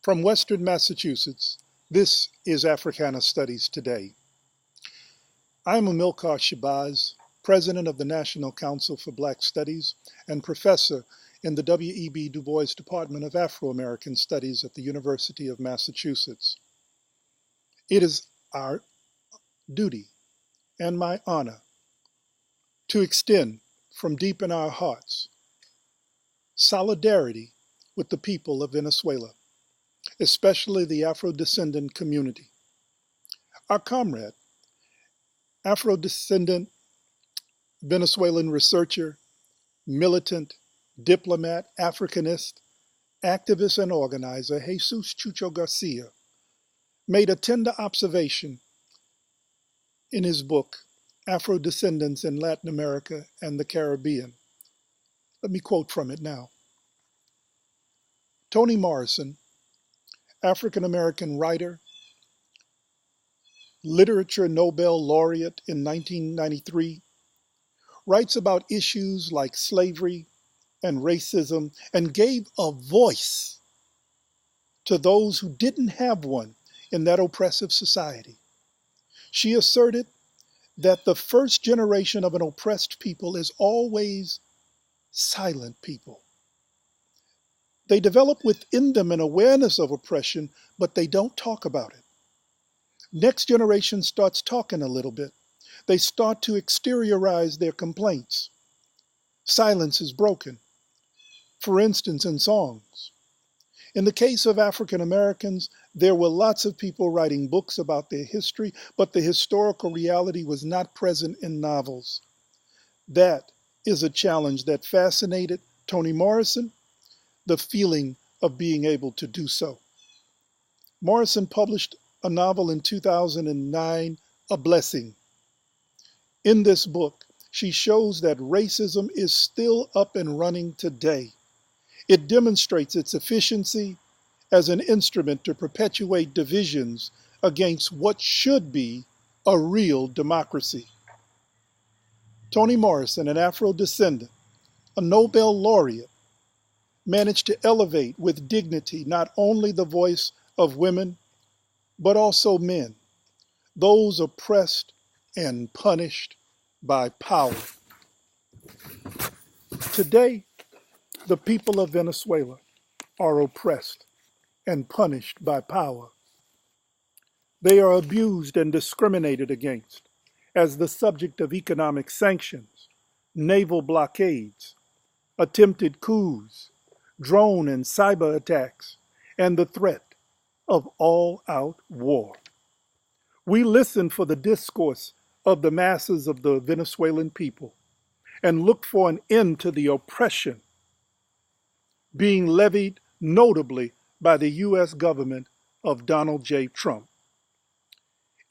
From Western Massachusetts, this is Africana Studies Today. I am Amilcar Shabazz, President of the National Council for Black Studies and Professor in the W.E.B. Du Bois Department of Afro-American Studies at the University of Massachusetts. It is our duty and my honor to extend from deep in our hearts solidarity with the people of Venezuela, especially the Afro-descendant community. Our comrade, Afro-descendant Venezuelan researcher, militant, diplomat, Africanist, activist, and organizer, Jesus Chucho Garcia, made a tender observation in his book, Afro-Descendants in Latin America and the Caribbean. Let me quote from it now. Toni Morrison, African-American writer, Literature Nobel laureate in 1993, writes about issues like slavery and racism and gave a voice to those who didn't have one in that oppressive society. She asserted that the first generation of an oppressed people is always silent people. They develop within them an awareness of oppression, but they don't talk about it. Next generation starts talking a little bit. They start to exteriorize their complaints. Silence is broken. For instance, in songs. In the case of African Americans, there were lots of people writing books about their history, but the historical reality was not present in novels. That is a challenge that fascinated Toni Morrison, the feeling of being able to do so. Morrison published a novel in 2009, A Blessing. In this book, she shows that racism is still up and running today. It demonstrates its efficiency as an instrument to perpetuate divisions against what should be a real democracy. Toni Morrison, an Afro-descendant, a Nobel laureate, managed to elevate with dignity not only the voice of women, but also men, those oppressed and punished by power. Today, the people of Venezuela are oppressed and punished by power. They are abused and discriminated against as the subject of economic sanctions, naval blockades, attempted coups, drone and cyber attacks, and the threat of all-out war. We listen for the discourse of the masses of the Venezuelan people and look for an end to the oppression being levied notably by the U.S. government of Donald J. Trump.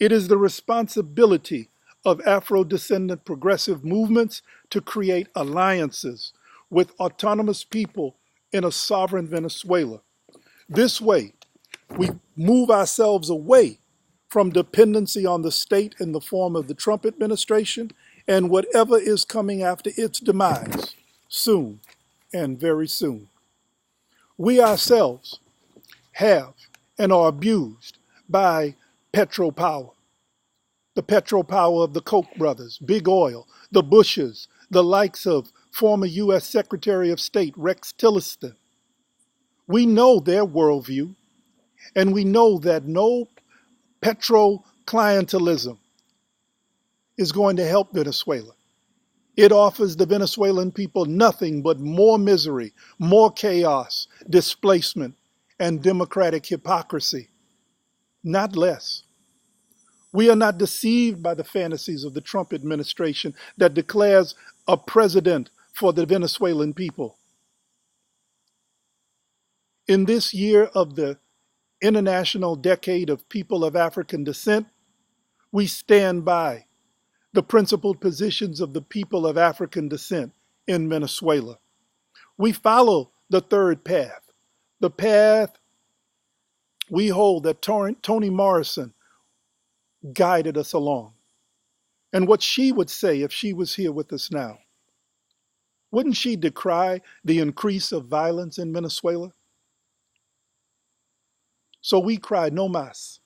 It is the responsibility of Afro-descendant progressive movements to create alliances with autonomous people in a sovereign Venezuela. This way, we move ourselves away from dependency on the state in the form of the Trump administration and whatever is coming after its demise, soon and very soon. We ourselves have and are abused by petropower. The petropower of the Koch brothers, Big Oil, the Bushes, the likes of former U.S. Secretary of State Rex Tillerson. We know their worldview, and we know that no petro-clientelism is going to help Venezuela. It offers the Venezuelan people nothing but more misery, more chaos, displacement, and democratic hypocrisy, not less. We are not deceived by the fantasies of the Trump administration that declares a president for the Venezuelan people. In this year of the International Decade of People of African Descent, we stand by the principled positions of the people of African descent in Venezuela. We follow the third path, the path we hold that Toni Morrison guided us along, and what she would say if she was here with us now. Wouldn't she decry the increase of violence in Venezuela? So we cry, no más.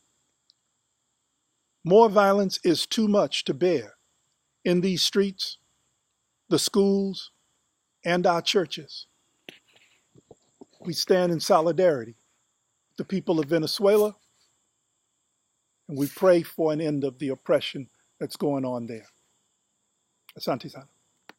More violence is too much to bear in these streets, the schools, and our churches. We stand in solidarity with the people of Venezuela, and we pray for an end of the oppression that's going on there. Asante Sana.